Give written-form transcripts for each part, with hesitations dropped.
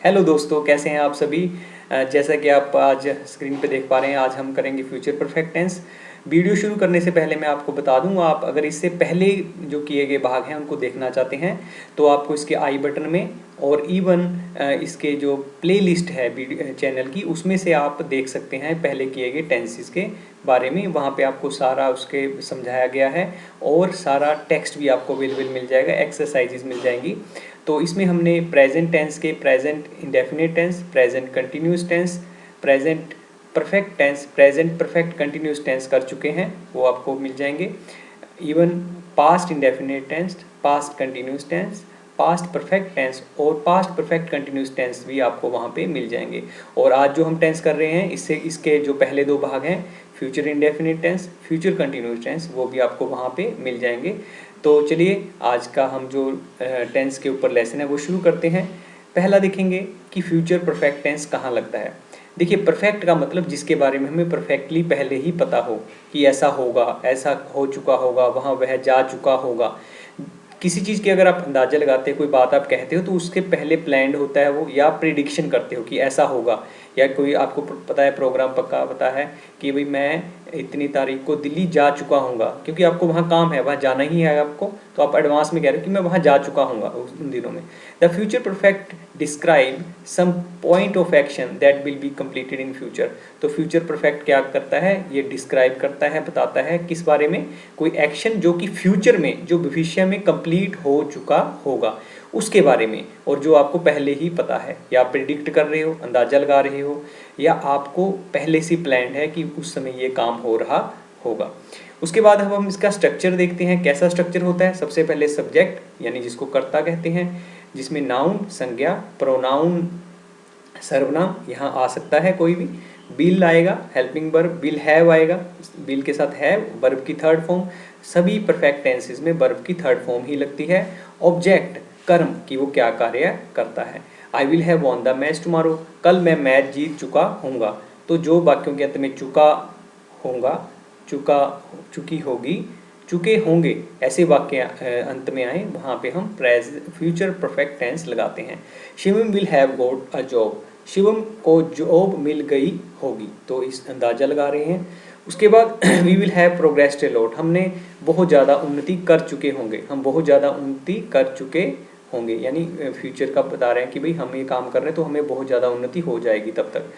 Hello दोस्तों, कैसे हैं आप सभी। जैसा कि आप आज स्क्रीन पे देख पा रहे हैं, आज हम करेंगे फ्यूचर परफेक्ट टेंस। वीडियो शुरू करने से पहले मैं आपको बता दूं, आप अगर इससे पहले जो किए गए भाग हैं उनको देखना चाहते हैं तो आपको इसके आई बटन में और इवन इसके जो प्लेलिस्ट है चैनल की, उसमें से आप देख सकते हैं पहले किए गए टेंसेस के बारे में। वहाँ पे आपको सारा उसके समझाया गया है और सारा टेक्स्ट भी आपको अवेलेबल मिल जाएगा, एक्सरसाइजेज मिल जाएंगी। तो इसमें हमने प्रेजेंट टेंस के present indefinite tense, present continuous tense, present perfect tense, present perfect continuous tense कर चुके हैं, वो आपको मिल जाएंगे। Even past indefinite tense, past continuous tense, past perfect tense और पास्ट परफेक्ट कंटिन्यूस टेंस भी आपको वहाँ पे मिल जाएंगे। और आज जो हम टेंस कर रहे हैं, इससे इसके जो पहले दो भाग हैं, future indefinite tense, future continuous tense, वो भी आपको वहाँ पे मिल जाएंगे। तो चलिए आज का हम जो टेंस के ऊपर लेसन है वो शुरू करते हैं। पहला देखेंगे कि फ्यूचर परफेक्ट टेंस कहाँ लगता है। देखिए, परफेक्ट का मतलब जिसके बारे में हमें परफेक्टली पहले ही पता हो कि ऐसा होगा, ऐसा हो चुका होगा, वहाँ वह जा चुका होगा। किसी चीज़ की अगर आप अंदाज़ा लगाते हो, कोई बात आप कहते हो, तो उसके पहले प्लान्ड होता है वो, या प्रिडिक्शन करते हो कि ऐसा होगा। या कोई आपको पता है, प्रोग्राम पक्का पता है कि भाई मैं इतनी तारीख को दिल्ली जा चुका हूँगा, क्योंकि आपको वहाँ काम है, वहाँ जाना ही है आपको, तो आप एडवांस में कह रहे हो कि मैं वहाँ जा चुका हूँगा उन दिनों में। The future perfect describe some point of action that will be completed in future. तो फ्यूचर परफेक्ट क्या करता है, ये डिस्क्राइब करता है, बताता है किस बारे में, कोई एक्शन जो कि फ्यूचर में, जो भविष्य में कंप्लीट हो चुका होगा उसके बारे में, और जो आपको पहले ही पता है, या आप प्रिडिक्ट कर रहे हो, अंदाजा लगा रहे हो, या आपको पहले से प्लान है कि उस समय ये काम हो रहा होगा। उसके बाद अब हम इसका स्ट्रक्चर देखते हैं, कैसा स्ट्रक्चर होता है। सबसे पहले सब्जेक्ट, यानी जिसको कर्ता कहते हैं, जिसमें नाउन संज्ञा, प्रोनाउन सर्वनाम यहाँ आ सकता है कोई भी, बिल आएगा, हेल्पिंग वर्ब, विल हैव आएगा, बिल के साथ हैव, वर्ब की थर्ड फॉर्म। सभी परफेक्ट टेंसेस में वर्ब की थर्ड फॉर्म ही लगती है। ऑब्जेक्ट, कर्म कि वो क्या कार्य करता है। आई will have won the match tomorrow, कल मैं मैच जीत चुका हूँगा। तो जो वाक्यों के अंत में चुका होगा, चुका, चुकी होगी, चुके होंगे, ऐसे वाक्य अंत में आए, वहाँ पे हम फ्यूचर परफेक्ट टेंस लगाते हैं। Shivam will have got a job, Shivam को जॉब मिल गई होगी, तो इस अंदाजा लगा रहे हैं। उसके बाद we will have progressed a lot, हमने बहुत ज़्यादा उन्नति कर चुके होंगे, हम बहुत ज़्यादा उन्नति कर चुके होंगे, यानी फ्यूचर का बता रहे हैं कि भाई हम ये काम कर रहे हैं तो हमें बहुत ज़्यादा उन्नति हो जाएगी तब तक।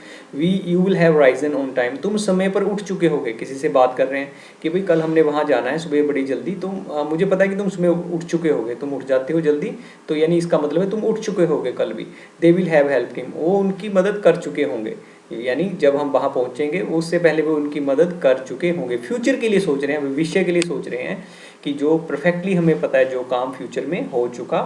You will have Ryzen on time, तुम समय पर उठ चुके होगे, किसी से बात कर रहे हैं कि भाई कल हमने वहाँ जाना है सुबह बड़ी जल्दी, तुम मुझे पता है कि तुम सुबह उठ चुके होगे, तुम उठ जाते हो जल्दी, तो यानी इसका मतलब है तुम उठ चुके होगे कल भी। They will have help him, वो उनकी मदद कर चुके होंगे, यानी जब हम वहाँ पहुँचेंगे उससे पहले वो उनकी मदद कर चुके होंगे। फ्यूचर के लिए सोच रहे हैं, भविष्य के लिए सोच रहे हैं कि जो परफेक्टली हमें पता है जो काम फ्यूचर में हो चुका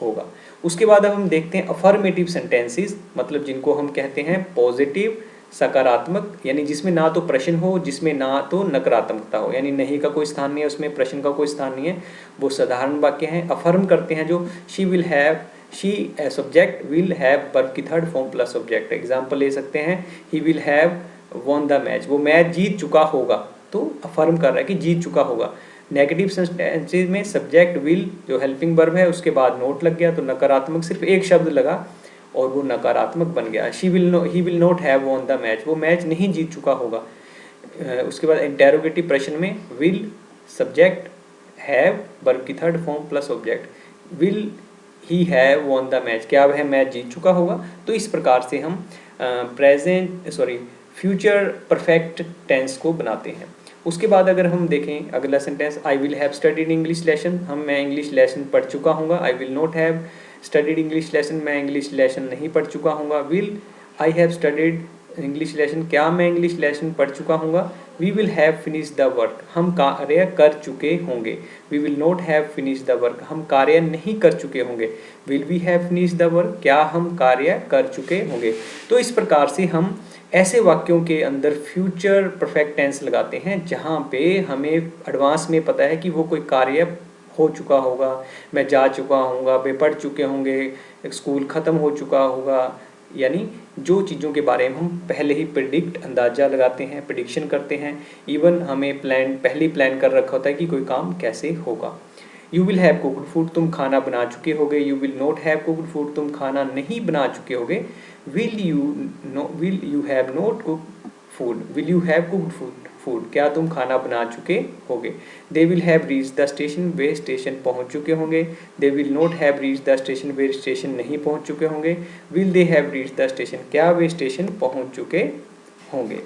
होगा। उसके बाद अब हम देखते हैं अफर्मेटिव सेंटेंसेस, मतलब जिनको हम कहते हैं पॉजिटिव, सकारात्मक, यानी जिसमें ना तो प्रश्न हो, जिसमें ना तो नकारात्मकता हो, यानी नहीं का कोई स्थान नहीं है उसमें, प्रश्न का कोई स्थान नहीं है, वो साधारण वाक्य हैं। अफर्म करते हैं जो she will have, she subject, will have verb की third form plus subject. Example ले सकते हैं, he will have won the match, वो मैच जीत चुका होगा, तो अफर्म कर रहा है कि जीत चुका होगा। नेगेटिव सेंटेंसेस में सब्जेक्ट विल जो हेल्पिंग वर्ब है उसके बाद नोट लग गया, तो नकारात्मक सिर्फ एक शब्द लगा और वो नकारात्मक बन गया। ही will not have won the match, वो मैच नहीं जीत चुका होगा। उसके बाद इंटेरोगेटिव प्रश्न में विल सब्जेक्ट, हैव वर्ब की third form plus object, will he have won the match, क्या वह मैच जीत चुका होगा। तो इस प्रकार से हम फ्यूचर परफेक्ट टेंस को बनाते हैं। उसके बाद अगर हम देखें अगला sentence, I will have studied English lesson, मैं इंग्लिश लेसन पढ़ चुका हूँगा। I will not have studied English lesson, मैं इंग्लिश लेसन नहीं पढ़ चुका हूँगा। Will I have studied English lesson, क्या मैं इंग्लिश लेसन पढ़ चुका हूँगा। We will have finish the work, हम कार्य कर चुके होंगे। We will not have finish the work, हम कार्य नहीं कर चुके होंगे। Will we have finish the work, क्या हम कार्य कर चुके होंगे। तो इस प्रकार से हम ऐसे वाक्यों के अंदर फ्यूचर परफेक्ट टेंस लगाते हैं जहाँ पे हमें एडवांस में पता है कि वो कोई कार्य हो चुका होगा, मैं जा चुका हूँगा, वे पढ़ चुके होंगे, स्कूल ख़त्म हो चुका होगा, यानी जो चीज़ों के बारे में हम पहले ही प्रिडिक्ट, अंदाज़ा लगाते हैं, प्रिडिक्शन करते हैं। इवन हमें पहले ही प्लान कर रखा होता है कि कोई काम कैसे होगा। You will have cooked food, तुम खाना बना चुके होगे। You will not have cooked food, तुम खाना नहीं बना चुके होगे। Will you have not cooked food, will you have cooked food, क्या तुम खाना बना चुके होगे। They will have reach the station, way station पहुंच चुके होंगे। They will not have reach the station, way station नहीं पहुंच चुके होंगे। Will they have reach the station, क्या वे स्टेशन पहुंच चुके होंगे।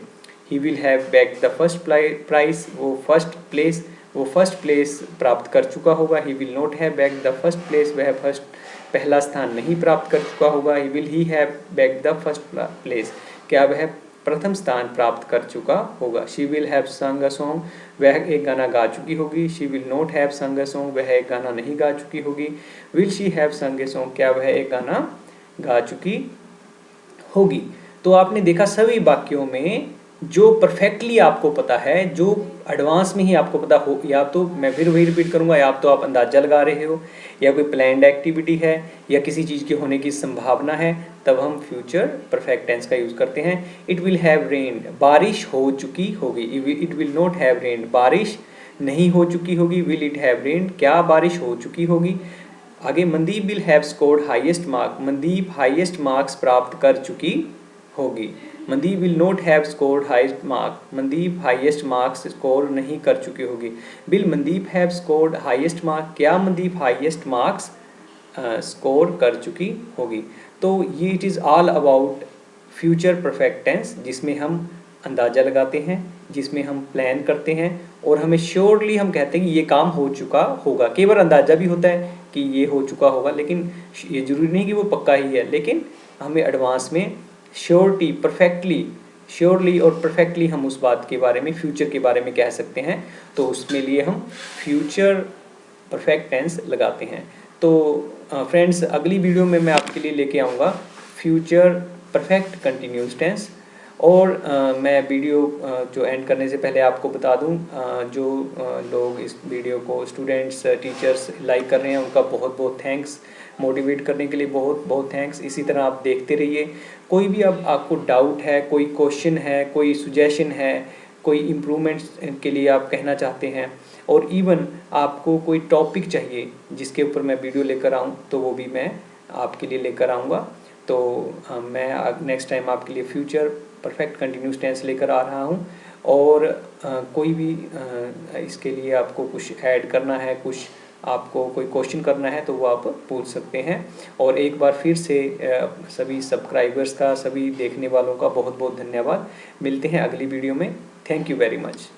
He will have bag the first prize, वो फर्स्ट प्लेस प्राप्त कर चुका होगा। He will not have bag the first place, वह फर्स्ट पहला स्थान नहीं प्राप्त कर चुका होगा। He will he have bag the first place, क्या वह प्रथम स्थान प्राप्त कर चुका होगा। शी विल हैव संग अ सॉन्ग, वह एक गाना गा चुकी होगी। शी विल नॉट हैव संग अ सॉन्ग, वह एक गाना नहीं गा चुकी होगी। विल शी हैव संग ए सॉन्ग, क्या वह एक गाना गा चुकी होगी। तो आपने देखा सभी वाक्यों में जो परफेक्टली आपको पता है, जो एडवांस में ही आपको पता हो, या तो मैं फिर वही रिपीट करूंगा, या तो आप अंदाजा लगा रहे हो, या कोई प्लान्ड एक्टिविटी है, या किसी चीज़ के होने की संभावना है, तब हम फ्यूचर परफेक्ट टेंस का यूज़ करते हैं। इट विल हैव रेन्ड, बारिश हो चुकी होगी। इट विल नॉट हैव रेन्ड, बारिश नहीं हो चुकी होगी। विल इट हैव रेन्ड, क्या बारिश हो चुकी होगी। आगे Mandeep will have scored highest mark, Mandeep highest marks प्राप्त कर चुकी होगी। Mandeep will not have scored highest mark, Mandeep highest marks score नहीं कर चुकी होगी। Will Mandeep have scored highest mark, क्या मनदीप हाईएस्ट मार्क्स स्कोर कर चुकी होगी। तो ये it is all about future perfect tense, जिसमें हम अंदाज़ा लगाते हैं, जिसमें हम प्लान करते हैं, और हमें श्योरली हम कहते हैं कि ये काम हो चुका होगा। कई बार अंदाज़ा भी होता है कि ये हो चुका होगा, लेकिन ये ज़रूरी नहीं कि वो पक्का ही है, लेकिन हमें एडवांस में श्योरिटी, श्योरली और परफेक्टली हम उस बात के बारे में, फ्यूचर के बारे में कह सकते हैं। तो उसमें लिए हम फ्यूचर परफेक्ट टेंस लगाते हैं। तो फ्रेंड्स, अगली वीडियो में मैं आपके लिए लेके आऊँगा फ्यूचर परफेक्ट कंटिन्यूस टेंस। और मैं वीडियो जो एंड करने से पहले आपको बता दूं, जो लोग इस वीडियो को, स्टूडेंट्स, टीचर्स लाइक कर रहे हैं, उनका बहुत बहुत थैंक्स। मोटिवेट करने के लिए बहुत बहुत थैंक्स। इसी तरह आप देखते रहिए। कोई भी अब आपको डाउट है, कोई क्वेश्चन है, कोई सुजेशन है, कोई इम्प्रूवमेंट्स के लिए आप कहना चाहते हैं, और इवन आपको कोई टॉपिक चाहिए जिसके ऊपर मैं वीडियो लेकर आऊँ, तो वो भी मैं आपके लिए लेकर आऊँगा। तो मैं नेक्स्ट टाइम आपके लिए फ्यूचर परफेक्ट कंटिन्यूस टेंस लेकर आ रहा हूँ। और कोई भी इसके लिए आपको कुछ ऐड करना है, कुछ आपको कोई क्वेश्चन करना है, तो वो आप पूछ सकते हैं। और एक बार फिर से सभी सब्सक्राइबर्स का, सभी देखने वालों का बहुत बहुत धन्यवाद। मिलते हैं अगली वीडियो में। Thank you very much.